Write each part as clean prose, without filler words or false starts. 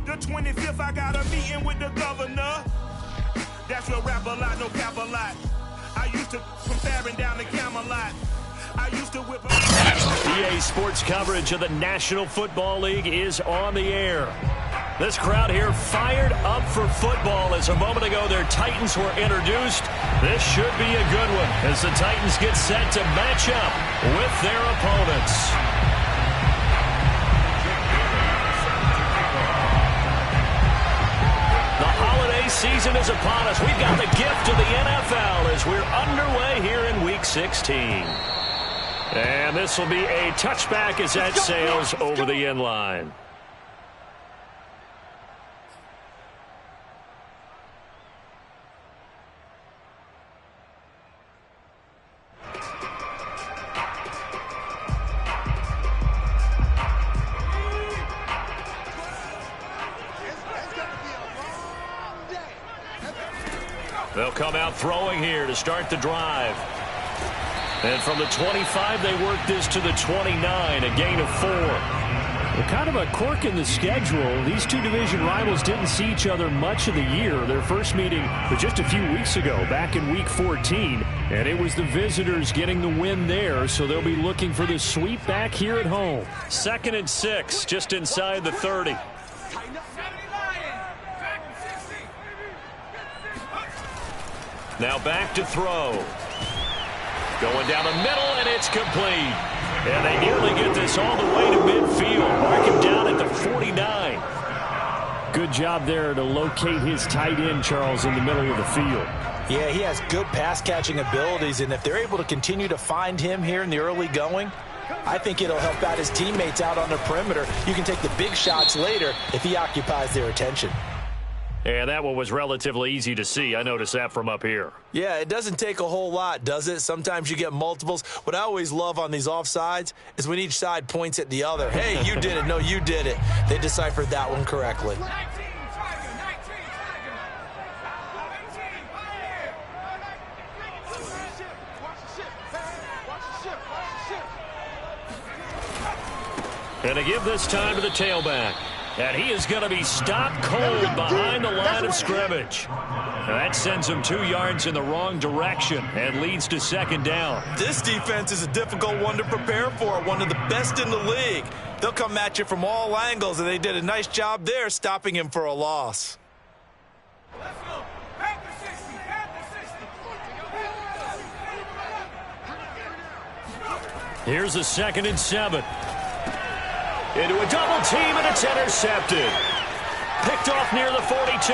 The 25th, I got a meeting with the governor. That's your rap a lot, no cap a lot. I used to from Farron down to Camelot. I used to whip EA Sports coverage of the National Football League is on the air. This crowd here fired up for football as a moment ago their Titans were introduced. This should be a good one as the Titans get set to match up with their opponents. The holiday season is upon us. We've got the gift of the NFL as we're underway here in Week 16. And this will be a touchback as that sails over the end line. They'll come out throwing here to start the drive. And from the 25, they work this to the 29, a gain of 4. Well, kind of a quirk in the schedule. These two division rivals didn't see each other much of the year. Their first meeting was just a few weeks ago, back in Week 14. And it was the visitors getting the win there, so they'll be looking for the sweep back here at home. 2nd and 6, just inside the 30. Now back to throw. Going down the middle, and it's complete. And they nearly get this all the way to midfield. Mark him down at the 49. Good job there to locate his tight end, Charles, in the middle of the field. Yeah, he has good pass-catching abilities, and if they're able to continue to find him here in the early going, I think it'll help out his teammates out on the perimeter. You can take the big shots later if he occupies their attention. And that one was relatively easy to see. I noticed that from up here. Yeah, it doesn't take a whole lot, does it? Sometimes you get multiples. What I always love on these offsides is when each side points at the other. Hey, you did it. No, you did it. They deciphered that one correctly. And to give this time to the tailback. And he is going to be stopped cold behind the line of scrimmage. And that sends him 2 yards in the wrong direction and leads to 2nd down. This defense is a difficult one to prepare for, one of the best in the league. They'll come at you from all angles, and they did a nice job there stopping him for a loss. Here's a 2nd and 7. Into a double team, and it's intercepted. Picked off near the 42.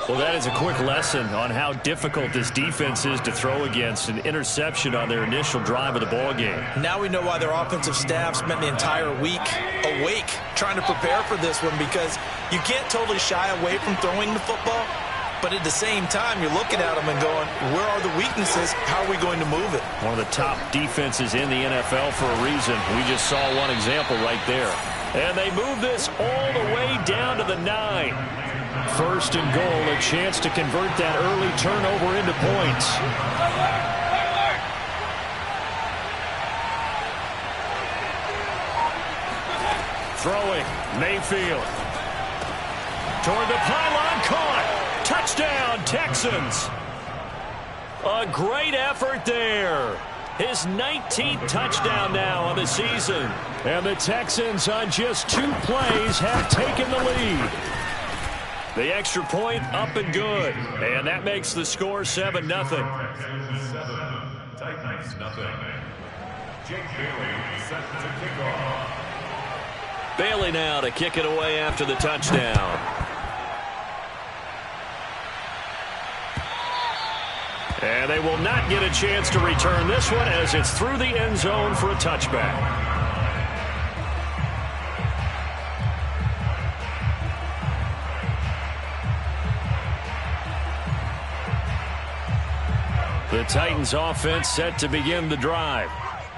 Well, that is a quick lesson on how difficult this defense is to throw against. An interception on their initial drive of the ballgame. Now we know why their offensive staff spent the entire week awake trying to prepare for this one, because you can't totally shy away from throwing the football. But at the same time, you're looking at them and going, where are the weaknesses? How are we going to move it? One of the top defenses in the NFL for a reason. We just saw one example right there. And they move this all the way down to the 9. 1st and goal, a chance to convert that early turnover into points. Throwing, Mayfield. Toward the pylon, caught. Touchdown, Texans. A great effort there. His 19th touchdown now on the season. And the Texans on just 2 plays have taken the lead. The extra point up and good. And that makes the score 7-0. Titans nothing. Jake Bailey set to kick off. Bailey now to kick it away after the touchdown. And they will not get a chance to return this one as it's through the end zone for a touchback. The Titans offense set to begin the drive.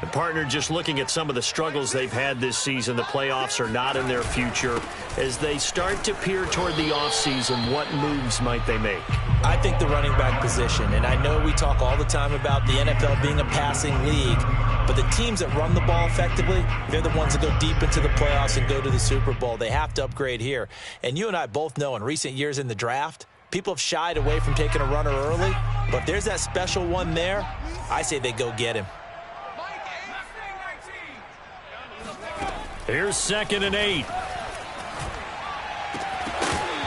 And partner, just looking at some of the struggles they've had this season, the playoffs are not in their future. As they start to peer toward the offseason, what moves might they make? I think the running back position, and I know we talk all the time about the NFL being a passing league, but the teams that run the ball effectively, they're the ones that go deep into the playoffs and go to the Super Bowl. They have to upgrade here. And you and I both know in recent years in the draft, people have shied away from taking a runner early, but if there's that special one there, I say they go get him. Here's 2nd and 8.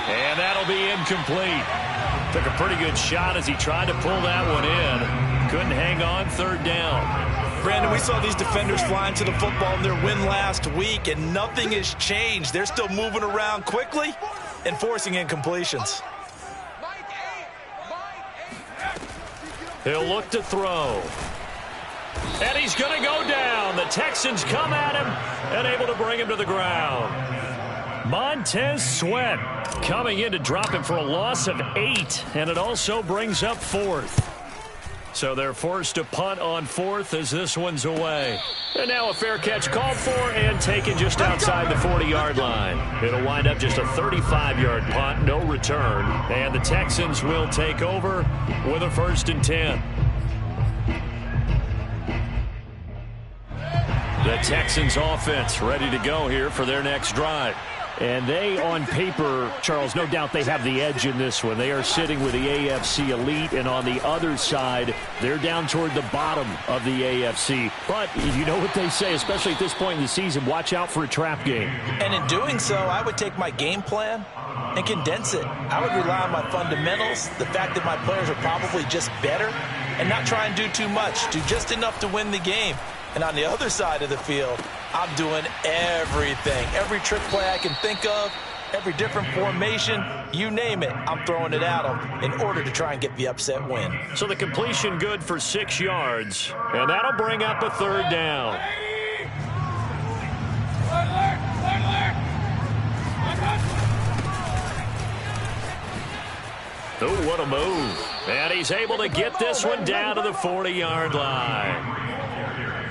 And that'll be incomplete. Took a pretty good shot as he tried to pull that one in. Couldn't hang on, 3rd down. Brandon, we saw these defenders flying to the football in their win last week, and nothing has changed. They're still moving around quickly and forcing incompletions. He'll look to throw. And he's going to go down. The Texans come at him and able to bring him to the ground. Montez Sweat coming in to drop him for a loss of 8, and it also brings up 4th. So they're forced to punt on 4th as this one's away. And now a fair catch called for and taken just outside the 40-yard line. It'll wind up just a 35-yard punt, no return. And the Texans will take over with a 1st and 10. The Texans offense ready to go here for their next drive. And they, on paper, Charles, no doubt they have the edge in this one. They are sitting with the AFC elite, and on the other side, they're down toward the bottom of the AFC. But you know what they say, especially at this point in the season, watch out for a trap game. And in doing so, I would take my game plan and condense it. I would rely on my fundamentals, the fact that my players are probably just better, and not try and do too much, do just enough to win the game. And on the other side of the field, I'm doing everything. Every trick play I can think of, every different formation, you name it, I'm throwing it at them in order to try and get the upset win. So the completion good for 6 yards, and that'll bring up a 3rd down. Oh, what a move. And he's able to get this one down to the 40-yard line.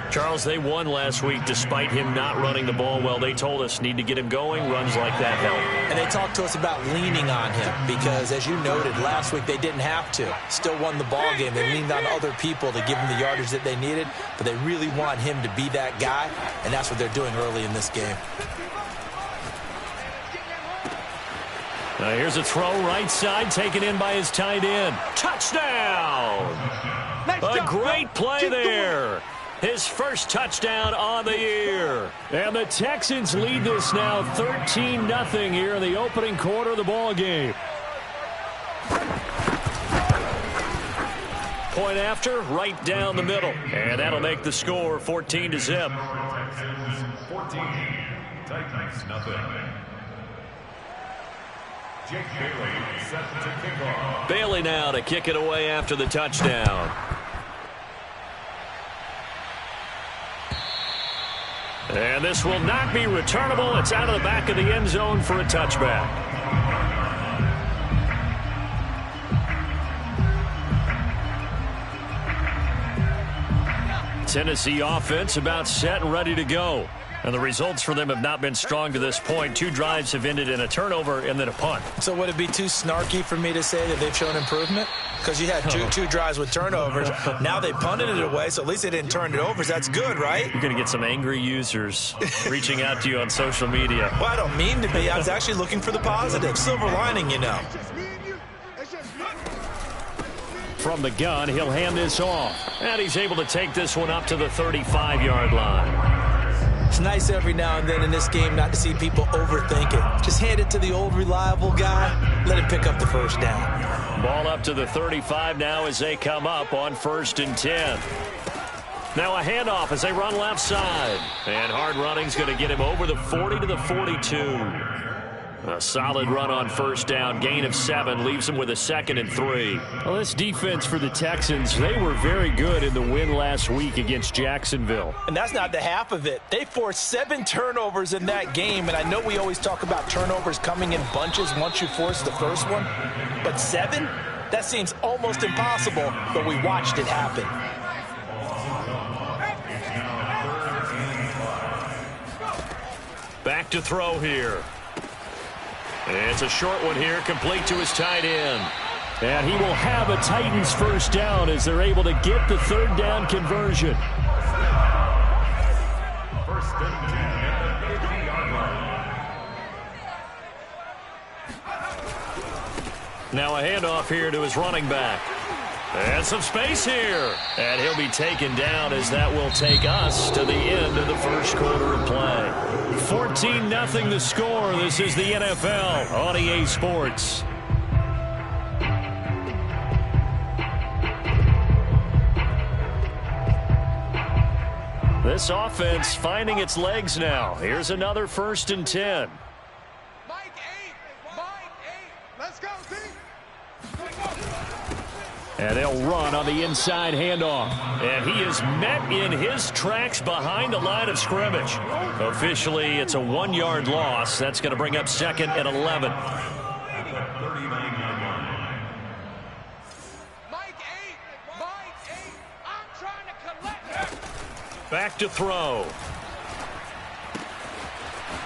Charles, they won last week despite him not running the ball well. They told us need to get him going. Runs like that help. And they talked to us about leaning on him because, as you noted, last week they didn't have to. Still won the ball game. They leaned on other people to give them the yardage that they needed, but they really want him to be that guy, and that's what they're doing early in this game. Now here's a throw right side taken in by his tight end. Touchdown! A great play there. His first touchdown on the year. And the Texans lead this now 13-0 here in the opening quarter of the ball game. Point after, right down the middle. And that'll make the score 14-0. Texans 14, Titans nothing. Jake Bailey set to kick off. Bailey now to kick it away after the touchdown. And this will not be returnable. It's out of the back of the end zone for a touchback. Tennessee offense about set and ready to go. And the results for them have not been strong to this point. 2 drives have ended in a turnover and then a punt. So would it be too snarky for me to say that they've shown improvement? Because you had two drives with turnovers. Now they punted it away, so at least they didn't turn it over. So that's good, right? You're going to get some angry users reaching out to you on social media. Well, I don't mean to be. I was actually looking for the positive. Silver lining, you know. From the gun, he'll hand this off. And he's able to take this one up to the 35-yard line. It's nice every now and then in this game not to see people overthink it. Just hand it to the old reliable guy. Let him pick up the first down. Ball up to the 35 now as they come up on 1st and 10. Now a handoff as they run left side. And hard running's going to get him over the 40 to the 42. A solid run on 1st down. Gain of 7 leaves him with a 2nd and 3. Well, this defense for the Texans, they were very good in the win last week against Jacksonville. And that's not the half of it. They forced 7 turnovers in that game. And I know we always talk about turnovers coming in bunches once you force the first one. But 7? That seems almost impossible, but we watched it happen. back to throw here. It's a short one here, complete to his tight end. And he will have a Titans first down as they're able to get the third down conversion. First and 10 at the 50-yard line. Now a handoff here to his running back. And some space here. And he'll be taken down as that will take us to the end of the first quarter of play. 14-0 the score. This is the NFL on EA Sports. This offense finding its legs now. Here's another 1st and 10. Mike 8. Let's go, team. And they'll run on the inside handoff. And he is met in his tracks behind the line of scrimmage. Officially, it's a 1-yard loss. That's going to bring up 2nd and 11. Back to throw.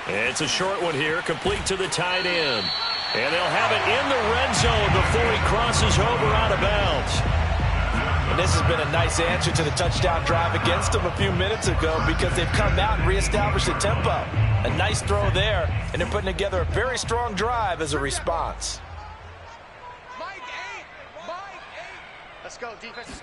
It's a short one here, complete to the tight end. And they'll have it in the red zone before he crosses over out of bounds. And this has been a nice answer to the touchdown drive against them a few minutes ago because they've come out and reestablished the tempo. A nice throw there, and they're putting together a very strong drive as a response. Mike 8. Let's go, defense.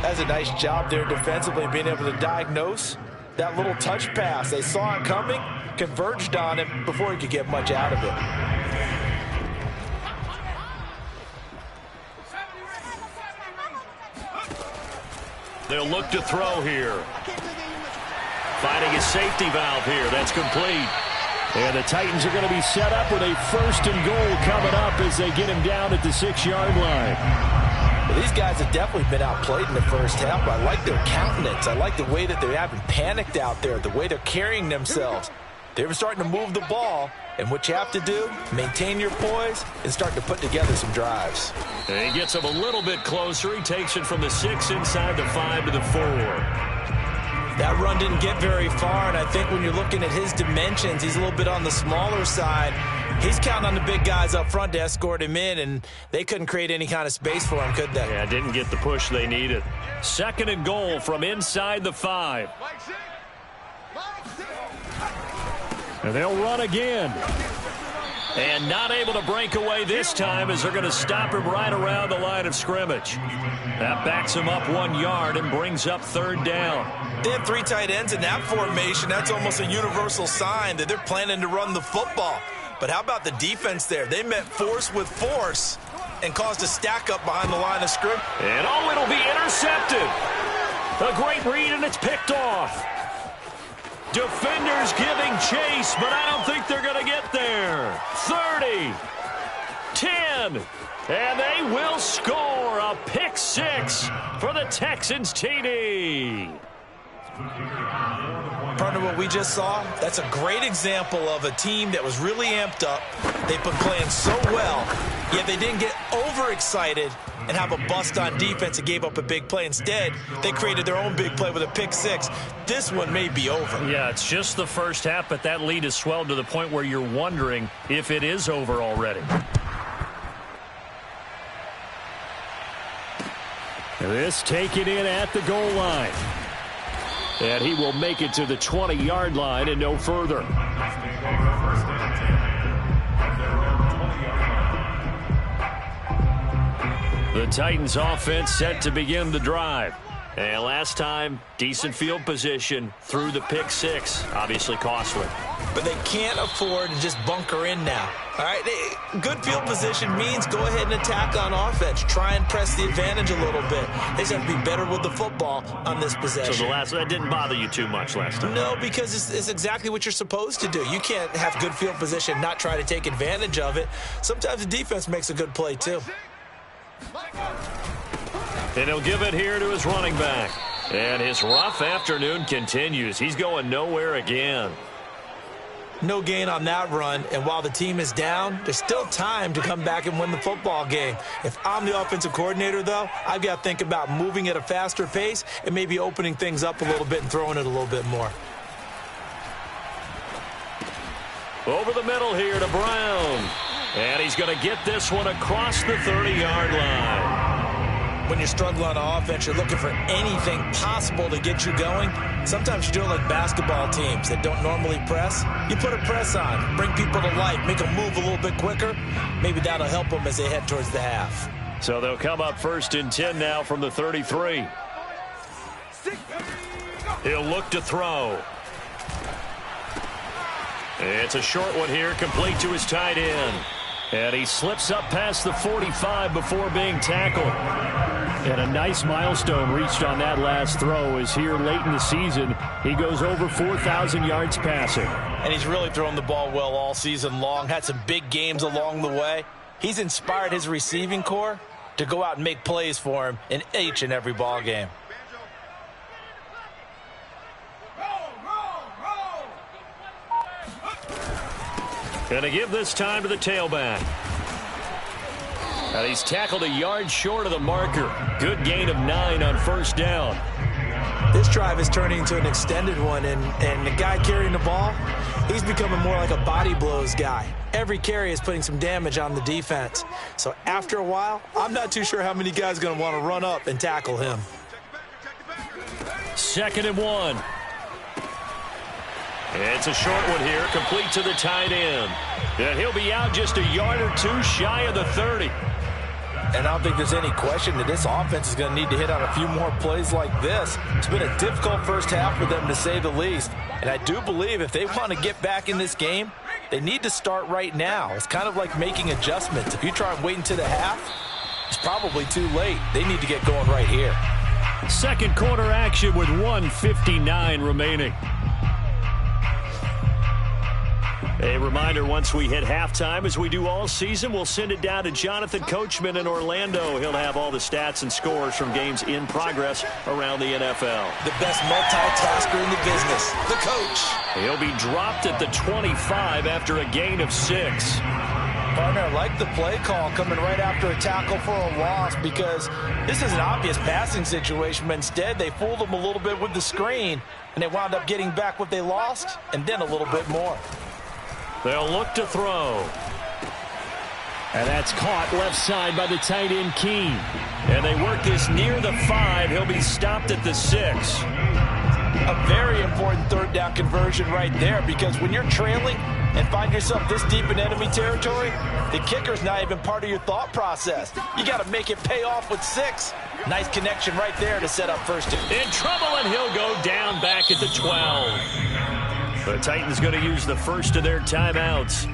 That's a nice job there defensively, being able to diagnose that little touch pass. They saw it coming, converged on it before he could get much out of it. They'll look to throw here. Finding a safety valve here. That's complete. And the Titans are going to be set up with a 1st and goal coming up as they get him down at the 6-yard line. Well, these guys have definitely been outplayed in the first half. I like their countenance. I like the way that they haven't panicked out there, the way they're carrying themselves. They're starting to move the ball, and what you have to do, maintain your poise and start to put together some drives. And he gets him a little bit closer. He takes it from the 6 inside the 5 to the 4. That run didn't get very far, and I think when you're looking at his dimensions, he's a little bit on the smaller side. He's counting on the big guys up front to escort him in, and they couldn't create any kind of space for him, could they? Yeah, didn't get the push they needed. 2nd and goal from inside the 5. And they'll run again. And not able to break away this time as they're going to stop him right around the line of scrimmage. That backs him up 1 yard and brings up 3rd down. They have 3 tight ends in that formation. That's almost a universal sign that they're planning to run the football. But how about the defense there? They met force with force and caused a stack up behind the line of scrimmage. And oh, it'll be intercepted. A great read, and it's picked off. Defenders giving chase, but I don't think they're going to get there. 30, 10, and they will score a pick 6 for the Texans TD. Partner, what we just saw, that's a great example of a team that was really amped up. They've been playing so well, yet they didn't get overexcited and have a bust on defense and gave up a big play. Instead, they created their own big play with a pick 6. This one may be over. Yeah, it's just the first half, but that lead has swelled to the point where you're wondering if it is over already. This taken in at the goal line. And he will make it to the 20-yard line and no further. The Titans offense set to begin the drive. And last time, decent field position through the pick 6. Obviously costly. But they can't afford to just bunker in now. All right, good field position means go ahead and attack on offense. Try and press the advantage a little bit. They just have to be better with the football on this possession. So that didn't bother you too much last time? No, because it's exactly what you're supposed to do. You can't have good field position and not try to take advantage of it. Sometimes the defense makes a good play, too. And he'll give it here to his running back. And his rough afternoon continues. He's going nowhere again. No gain on that run, and while the team is down, there's still time to come back and win the football game. If I'm the offensive coordinator, though, I've got to think about moving at a faster pace and maybe opening things up a little bit and throwing it a little bit more. Over the middle here to Brown. And he's going to get this one across the 30-yard line. When you're struggling on offense, you're looking for anything possible to get you going. Sometimes you do it like basketball teams that don't normally press. You put a press on, bring people to life, make them move a little bit quicker. Maybe that'll help them as they head towards the half. So they'll come up 1st and 10 now from the 33. He'll look to throw. It's a short one here, complete to his tight end. And he slips up past the 45 before being tackled. And a nice milestone reached on that last throw as here late in the season, he goes over 4,000 yards passing. And he's really thrown the ball well all season long, had some big games along the way. He's inspired his receiving corps to go out and make plays for him in each and every ball game. Going to give this time to the tailback. And he's tackled a yard short of the marker. Good gain of 9 on 1st down. This drive is turning into an extended one, and the guy carrying the ball, he's becoming more like a body blows guy. Every carry is putting some damage on the defense. So after a while, I'm not too sure how many guys are going to want to run up and tackle him. 2nd and 1. It's a short one here, complete to the tight end. And he'll be out just a yard or two shy of the 30. And I don't think there's any question that this offense is going to need to hit on a few more plays like this. It's been a difficult first half for them, to say the least. And I do believe if they want to get back in this game, they need to start right now. It's kind of like making adjustments. If you try and wait until the half, it's probably too late. They need to get going right here. Second quarter action with 1:59 remaining. A reminder, once we hit halftime, as we do all season, we'll send it down to Jonathan Coachman in Orlando. He'll have all the stats and scores from games in progress around the NFL. The best multitasker in the business, the coach. He'll be dropped at the 25 after a gain of 6. Partner, I like the play call coming right after a tackle for a loss, because this is an obvious passing situation, but instead they fooled them a little bit with the screen, and they wound up getting back what they lost and then a little bit more. They'll look to throw. And that's caught left side by the tight end, Keene. And they work this near the 5. He'll be stopped at the 6. A very important 3rd down conversion right there, because when you're trailing and find yourself this deep in enemy territory, the kicker's not even part of your thought process. You got to make it pay off with 6. Nice connection right there to set up 1st. In trouble, and he'll go down back at the 12. The Titans going to use the first of their timeouts,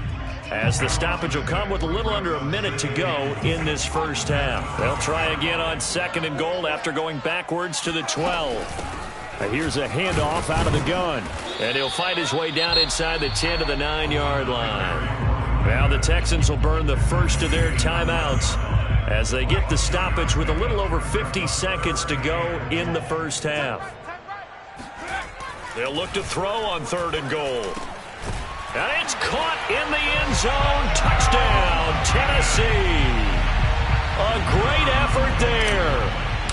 as the stoppage will come with a little under a minute to go in this first half. They'll try again on 2nd and goal after going backwards to the 12. Here's a handoff out of the gun. And he'll find his way down inside the 10 to the 9-yard line. Now the Texans will burn the first of their timeouts as they get the stoppage with a little over 50 seconds to go in the first half. They'll look to throw on 3rd and goal. And it's caught in the end zone. Touchdown, Tennessee. A great effort there.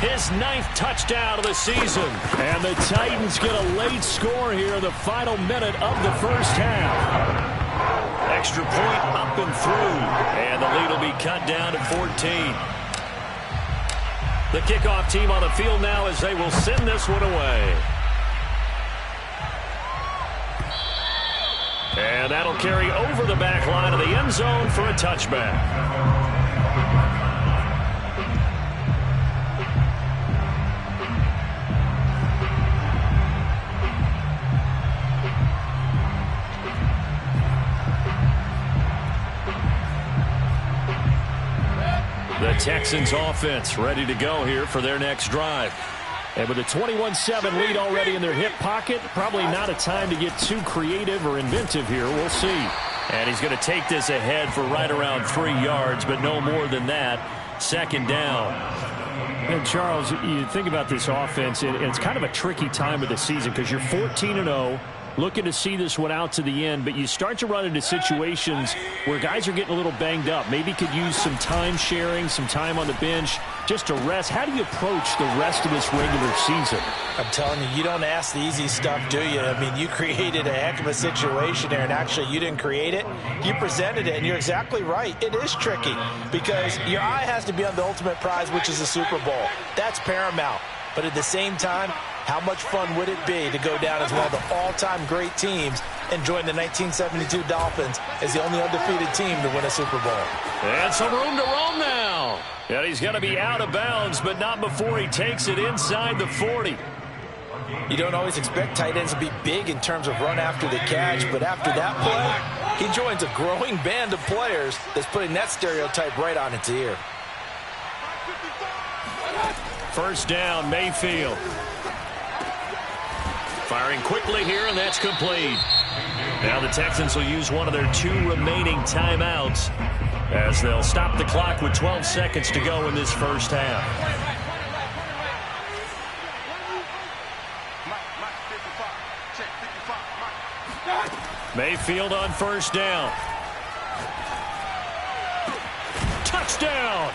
His 9th touchdown of the season. And the Titans get a late score here in the final minute of the first half. Extra point up and through. And the lead will be cut down to 14. The kickoff team on the field now as they will send this one away. And that'll carry over the back line of the end zone for a touchback. The Texans offense ready to go here for their next drive. And with a 21-7 lead already in their hip pocket, probably not a time to get too creative or inventive here. We'll see. And he's going to take this ahead for right around 3 yards, but no more than that. 2nd down. And Charles, you think about this offense, and it's kind of a tricky time of the season because you're 14-0. looking to see this one out to the end, but you start to run into situations where guys are getting a little banged up. Maybe could use some time sharing, some time on the bench just to rest. How do you approach the rest of this regular season? I'm telling you, you don't ask the easy stuff, do you? I mean, you created a heck of a situation there, and actually you didn't create it. You presented it, and you're exactly right. It is tricky because your eye has to be on the ultimate prize, which is the Super Bowl. That's paramount. But at the same time, how much fun would it be to go down as one of the all-time great teams and join the 1972 Dolphins as the only undefeated team to win a Super Bowl? And some room to roam now. And he's going to be out of bounds, but not before he takes it inside the 40. You don't always expect tight ends to be big in terms of run after the catch, but after that play, he joins a growing band of players that's putting that stereotype right on its ear. First down, Mayfield. Firing quickly here, and that's complete. Now the Texans will use one of their 2 remaining timeouts as they'll stop the clock with 12 seconds to go in this first half. Mayfield on first down. Touchdown!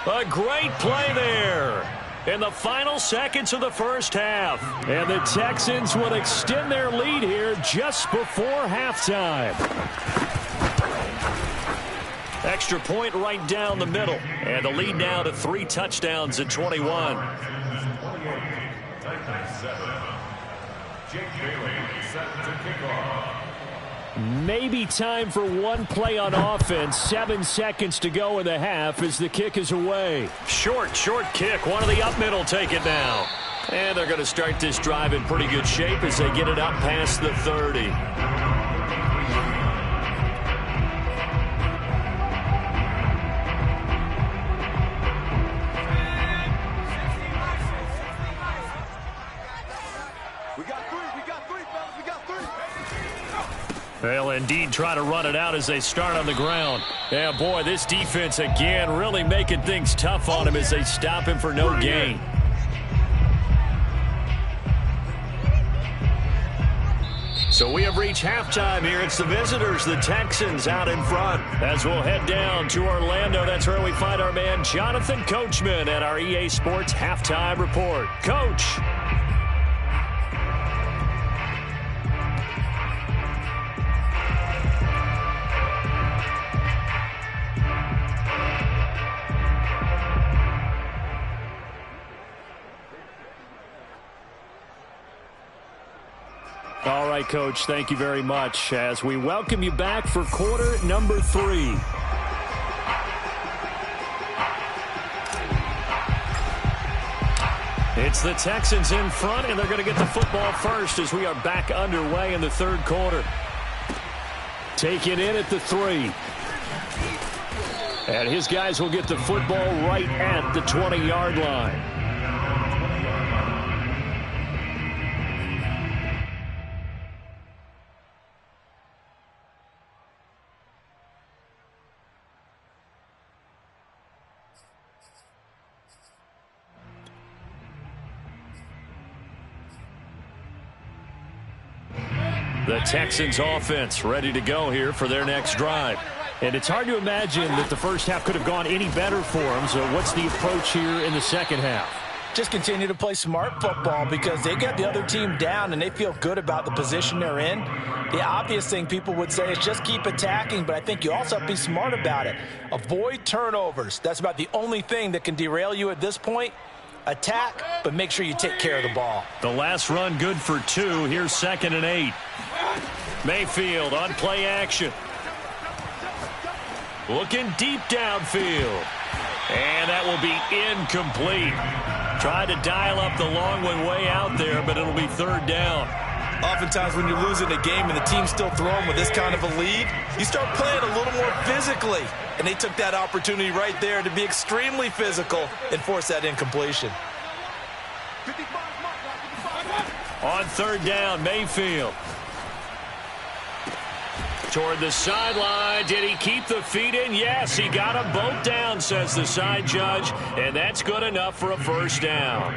A great play there in the final seconds of the first half. And the Texans will extend their lead here just before halftime. Extra point right down the middle. And the lead now to 3 touchdowns at 21. Maybe time for one play on offense. 7 seconds to go in the half as the kick is away. Short kick. One of the up middle take it now. And they're going to start this drive in pretty good shape as they get it up past the 30. They'll indeed try to run it out as they start on the ground. Yeah, boy, this defense again really making things tough on him as they stop him for no gain. So we have reached halftime here. It's the visitors, the Texans, out in front. As we'll head down to Orlando, that's where we find our man Jonathan Coachman at our EA Sports Halftime Report. Coach. All right, Coach, thank you very much as we welcome you back for quarter number 3. It's the Texans in front, and they're going to get the football first as we are back underway in the third quarter. Taken in at the 3. And his guys will get the football right at the 20-yard line. The Texans offense ready to go here for their next drive. And it's hard to imagine that the first half could have gone any better for them. So what's the approach here in the second half? Just continue to play smart football because they got the other team down and they feel good about the position they're in. The obvious thing people would say is just keep attacking, but I think you also have to be smart about it. Avoid turnovers. That's about the only thing that can derail you at this point. Attack, but make sure you take care of the ball. The last run good for 2. Here's 2nd and 8. Mayfield on play action. Looking deep downfield. And that will be incomplete. Tried to dial up the long one way out there, but it'll be 3rd down. Oftentimes when you're losing a game and the team's still throwing with this kind of a lead, you start playing a little more physically. And they took that opportunity right there to be extremely physical and force that incompletion. On 3rd down, Mayfield. Toward the sideline. Did he keep the feet in? Yes, he got them both down, says the side judge. And that's good enough for a first down.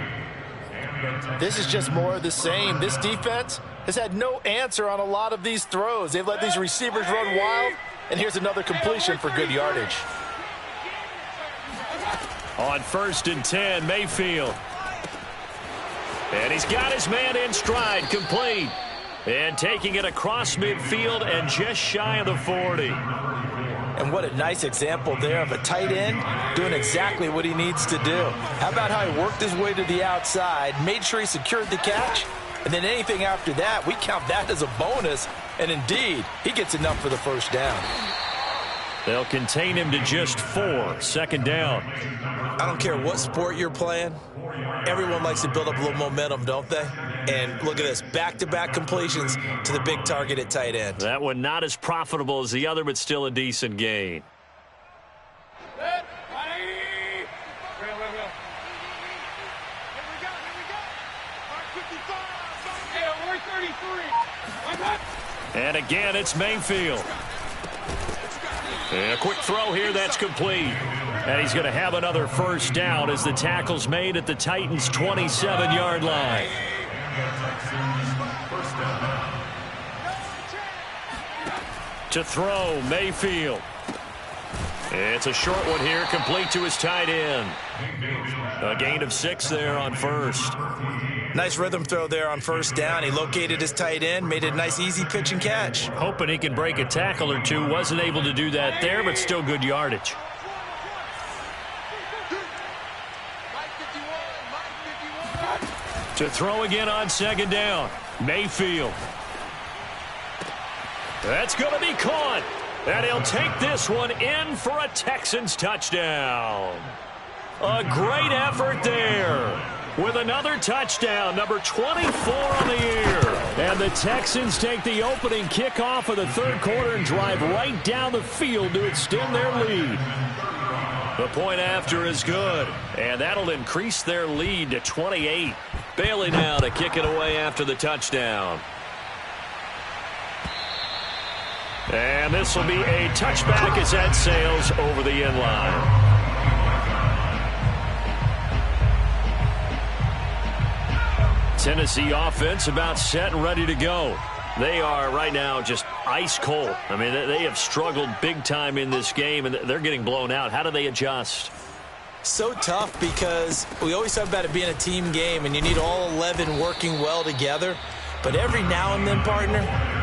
This is just more of the same. This defense has had no answer on a lot of these throws. They've let these receivers run wild, and here's another completion for good yardage. On 1st and 10, Mayfield. And he's got his man in stride, complete. And taking it across midfield and just shy of the 40. And what a nice example there of a tight end doing exactly what he needs to do. How about how he worked his way to the outside, made sure he secured the catch, and then anything after that, we count that as a bonus. And indeed, he gets enough for the first down. They'll contain him to just 4. 2nd down. I don't care what sport you're playing. Everyone likes to build up a little momentum, don't they? And look at this, back-to-back completions to the big target at tight end. That one not as profitable as the other, but still a decent gain. And again, it's Mayfield. And a quick throw here, that's complete. And he's going to have another first down as the tackle's made at the Titans' 27-yard line. To throw, Mayfield. It's a short one here, complete to his tight end. A gain of 6 there on 1st. Nice rhythm throw there on 1st down. He located his tight end, made it a nice easy pitch and catch. Hoping he can break a tackle or two. Wasn't able to do that there, but still good yardage. To throw again on 2nd down. Mayfield. That's going to be caught. And he'll take this one in for a Texans touchdown. A great effort there. With another touchdown, number 24 on the year. And the Texans take the opening kickoff of the 3rd quarter and drive right down the field to extend their lead. The point after is good, and that'll increase their lead to 28. Bailey now to kick it away after the touchdown. And this will be a touchback as that sails over the end line. Tennessee offense about set and ready to go. They are right now just ice cold. I mean, they have struggled big time in this game, and they're getting blown out. How do they adjust? So tough because we always talk about it being a team game, and you need all 11 working well together. But every now and then, partner,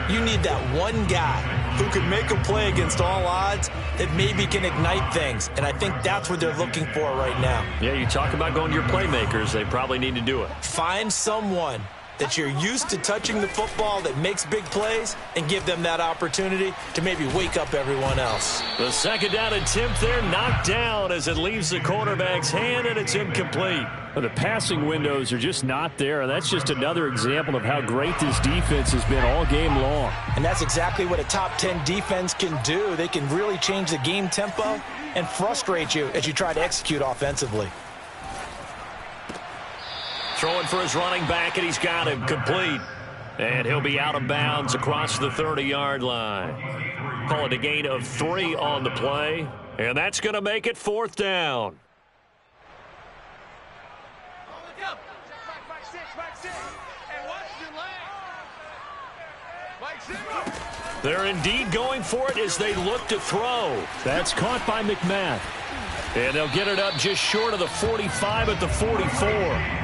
you need that one guy who can make a play against all odds that maybe can ignite things. And I think that's what they're looking for right now. Yeah, you talk about going to your playmakers. They probably need to do it. Find someone that you're used to touching the football that makes big plays and give them that opportunity to maybe wake up everyone else. The 2nd down attempt there knocked down as it leaves the quarterback's hand, and it's incomplete. The passing windows are just not there, and that's just another example of how great this defense has been all game long. And that's exactly what a top 10 defense can do. They can really change the game tempo and frustrate you as you try to execute offensively. Throwing for his running back, and he's got him complete. And he'll be out of bounds across the 30-yard line. Call it a gain of 3 on the play, and that's going to make it 4th down. They're indeed going for it as they look to throw. That's caught by McMath. And they'll get it up just short of the 45 at the 44.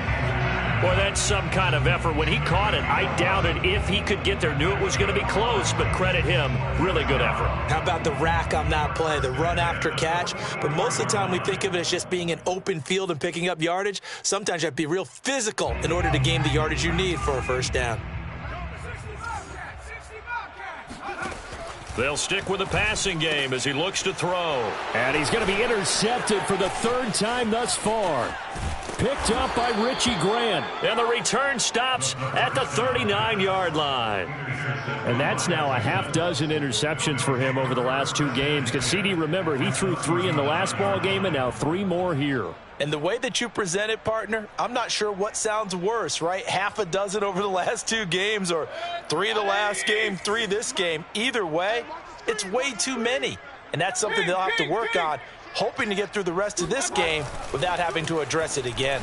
Boy, that's some kind of effort. When he caught it, I doubted if he could get there. Knew it was going to be close, but credit him. Really good effort. How about the rack on that play, the run after catch? But most of the time we think of it as just being an open field and picking up yardage. Sometimes you have to be real physical in order to gain the yardage you need for a first down. They'll stick with the passing game as he looks to throw. And he's going to be intercepted for the 3rd time thus far. Picked up by Richie Grant. And the return stops at the 39-yard line. And that's now a half dozen interceptions for him over the last 2 games. Because CD, remember, he threw 3 in the last ball game and now 3 more here. And the way that you present it, partner, I'm not sure what sounds worse, right? Half a dozen over the last 2 games or 3 the last game, 3 this game. Either way, it's way too many. And that's something they'll have to work on, hoping to get through the rest of this game without having to address it again.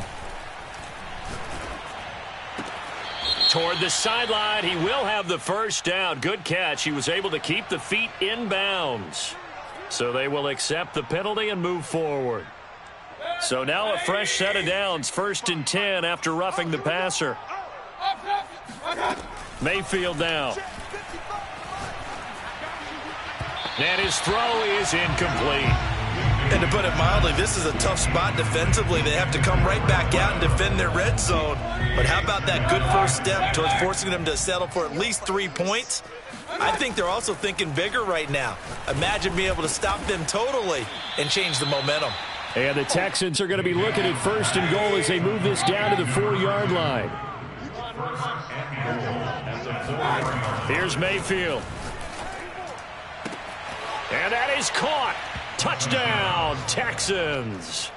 toward the sideline. He will have the first down. Good catch. He was able to keep the feet in bounds. So they will accept the penalty and move forward. So now a fresh set of downs. 1st and 10 after roughing the passer. Mayfield now. And his throw is incomplete. And to put it mildly, this is a tough spot defensively. They have to come right back out and defend their red zone. But how about that good first step towards forcing them to settle for at least 3 points? I think they're also thinking bigger right now. Imagine being able to stop them totally and change the momentum. And the Texans are going to be looking at 1st and goal as they move this down to the 4-yard line. Here's Mayfield. And that is caught. Touchdown, Texans.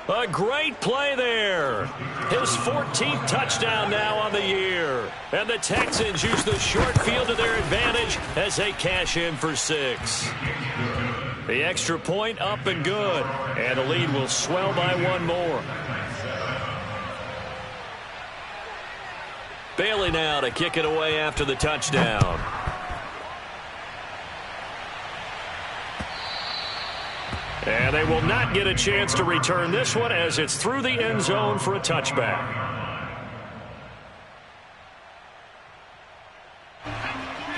A great play there. His 14th touchdown now on the year. And the Texans use the short field to their advantage as they cash in for 6. The extra point up and good. And the lead will swell by 1 more. Bailey now to kick it away after the touchdown. And they will not get a chance to return this one as it's through the end zone for a touchback.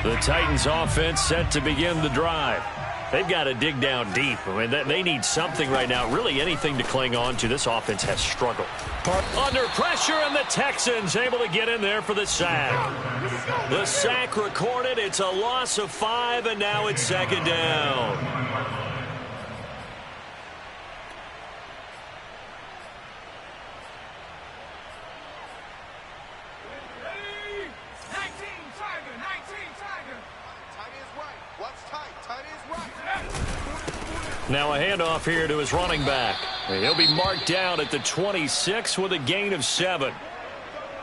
The Titans offense set to begin the drive. They've got to dig down deep. I mean, they need something right now, really anything to cling on to. This offense has struggled. Under pressure, and the Texans able to get in there for the sack. The sack recorded. It's a loss of 5, and now it's 2nd down. Now a handoff here to his running back. He'll be marked down at the 26 with a gain of 7.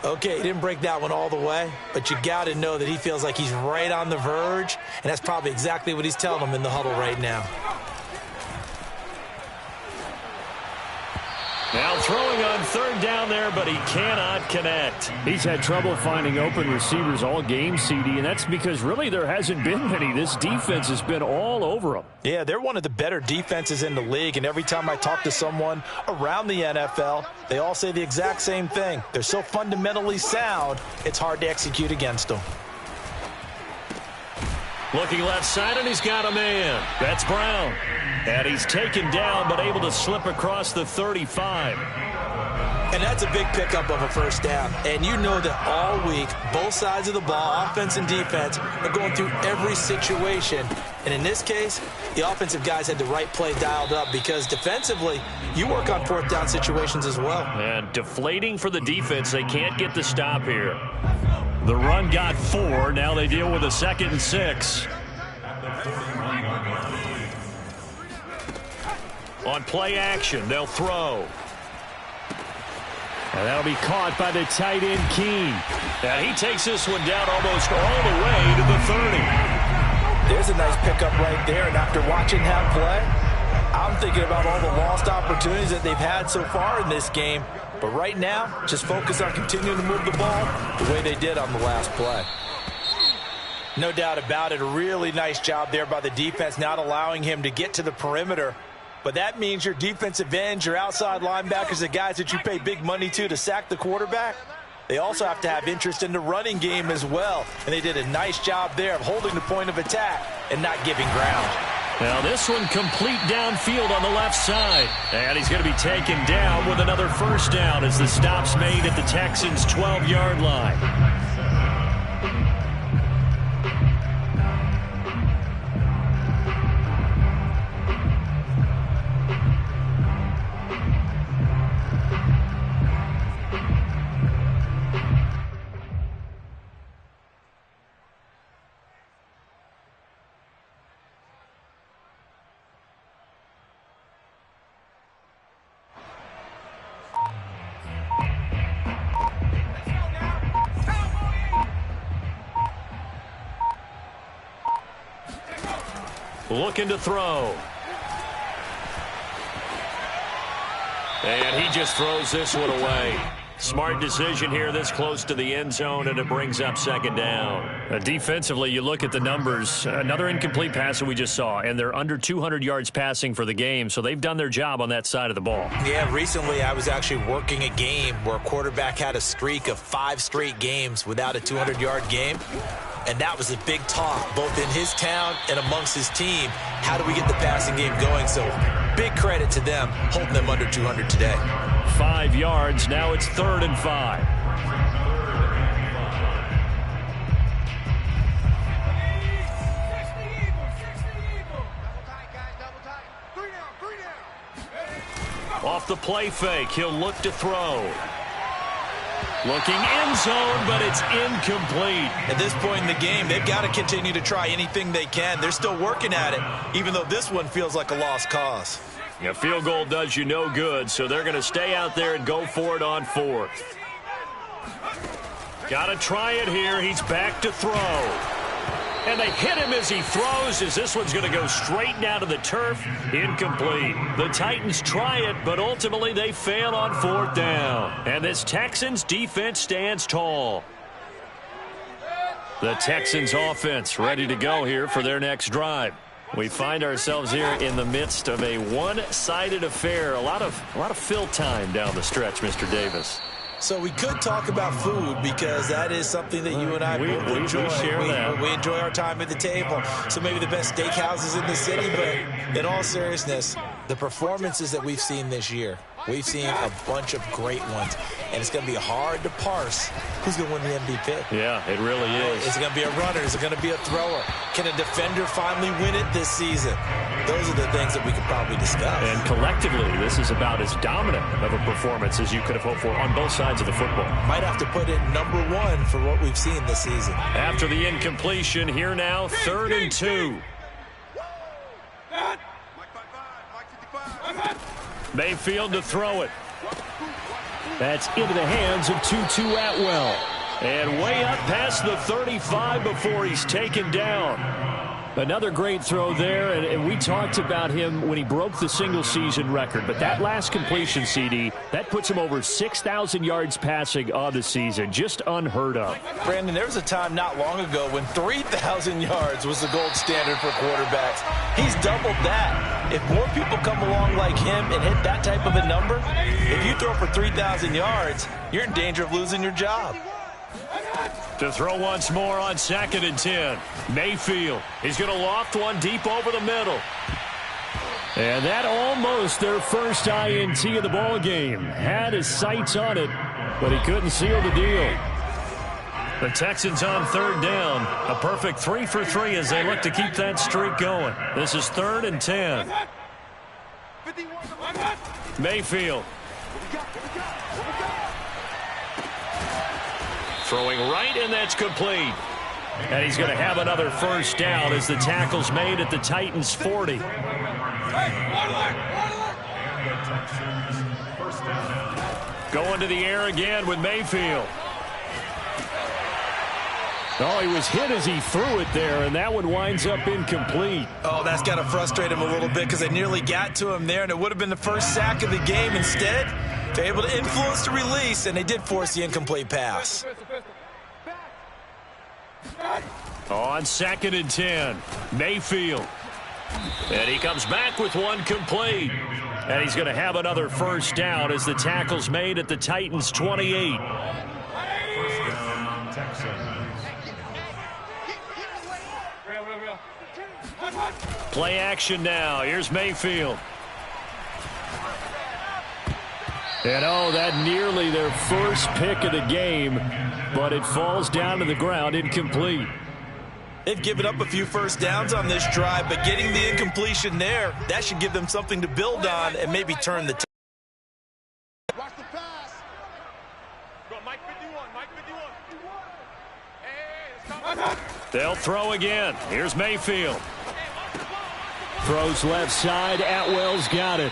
Okay, he didn't break that one all the way, but you got to know that he feels like he's right on the verge, and that's probably exactly what he's telling them in the huddle right now. Now throwing on 3rd down there, but he cannot connect. He's had trouble finding open receivers all game, CD, and that's because really there hasn't been many. This defense has been all over them. Yeah, they're one of the better defenses in the league, and every time I talk to someone around the NFL, they all say the exact same thing. They're so fundamentally sound, it's hard to execute against them. Looking left side, and he's got a man. That's Brown. And he's taken down, but able to slip across the 35. And that's a big pickup of a first down. And you know that all week, both sides of the ball, offense and defense, are going through every situation. And in this case, the offensive guys had the right play dialed up because defensively, you work on 4th down situations as well. And deflating for the defense. They can't get the stop here. The run got 4. Now they deal with a 2nd and 6. On play action, they'll throw. And that'll be caught by the tight end, Keene. And he takes this one down almost all the way to the 30. There's a nice pickup right there, and after watching that play, I'm thinking about all the lost opportunities that they've had so far in this game. But right now, just focus on continuing to move the ball the way they did on the last play. No doubt about it, a really nice job there by the defense, not allowing him to get to the perimeter. But that means your defensive ends, your outside linebackers, the guys that you pay big money to sack the quarterback, they also have to have interest in the running game as well. And they did a nice job there of holding the point of attack and not giving ground. Now this one complete downfield on the left side. And he's going to be taken down with another first down as the stop's made at the Texans' 12-yard line. Looking to throw. And he just throws this one away. Smart decision here this close to the end zone, and it brings up second down. Defensively, you look at the numbers. Another incomplete pass that we just saw, and they're under 200 yards passing for the game, so they've done their job on that side of the ball. Yeah, recently I was actually working a game where a quarterback had a streak of 5 straight games without a 200-yard game. And that was a big talk, both in his town and amongst his team. How do we get the passing game going? So big credit to them, holding them under 200 today. 5 yards. Now it's 3rd and 5. Off the play fake, he'll look to throw. Looking end zone, but it's incomplete. At this point in the game, they've got to continue to try anything they can. They're still working at it, even though this one feels like a lost cause. A field goal does you no good, so they're going to stay out there and go for it on 4th. Got to try it here. He's back to throw. And they hit him as he throws, as this one's going to go straight down to the turf. Incomplete. The Titans try it, but ultimately they fail on 4th down. And this Texans defense stands tall. The Texans offense ready to go here for their next drive. We find ourselves here in the midst of a one-sided affair. A lot of fill time down the stretch, Mr. Davis. So we could talk about food because that is something that you and I both enjoy. We enjoy our time at the table. So maybe the best steakhouses in the city, but in all seriousness, the performances that we've seen this year, we've seen a bunch of great ones. And it's going to be hard to parse who's going to win the MVP. Yeah, it really is. Is it going to be a runner? Is it going to be a thrower? Can a defender finally win it this season? Those are the things that we could probably discuss. And collectively, this is about as dominant of a performance as you could have hoped for on both sides of the football. Might have to put it number 1 for what we've seen this season. After the incompletion, here now, 3rd and 2. Mayfield to throw it. That's into the hands of Tutu Atwell. And way up past the 35 before he's taken down. Another great throw there, and we talked about him when he broke the single-season record. But that last completion, CD, that puts him over 6,000 yards passing on the season. Just unheard of. Brandon, there was a time not long ago when 3,000 yards was the gold standard for quarterbacks. He's doubled that. If more people come along like him and hit that type of a number, if you throw for 3,000 yards, you're in danger of losing your job. To throw once more on 2nd and 10. Mayfield. He's going to loft one deep over the middle. And that almost their first INT of the ball game. Had his sights on it, but he couldn't seal the deal. The Texans on 3rd down. A perfect 3 for 3 as they look to keep that streak going. This is 3rd and 10. Mayfield. Throwing right, and that's complete. And he's going to have another first down as the tackle's made at the Titans' 40. Going to the air again with Mayfield. Oh, he was hit as he threw it there, and that one winds up incomplete. Oh, that's got to frustrate him a little bit because they nearly got to him there, and it would have been the first sack of the game. Instead, they're able to influence the release, and they did force the incomplete pass. On 2nd and 10, Mayfield. And he comes back with one complete. And he's going to have another first down as the tackle's made at the Titans' 28. First down, Texans. Play action now. Here's Mayfield. And oh, that nearly their first pick of the game, but it falls down to the ground incomplete. They've given up a few first downs on this drive, but getting the incompletion there, that should give them something to build on and maybe turn the Watch the pass. Go, Mike 51, Mike 51. They'll throw again. Here's Mayfield. Throws left side. Atwell's got it.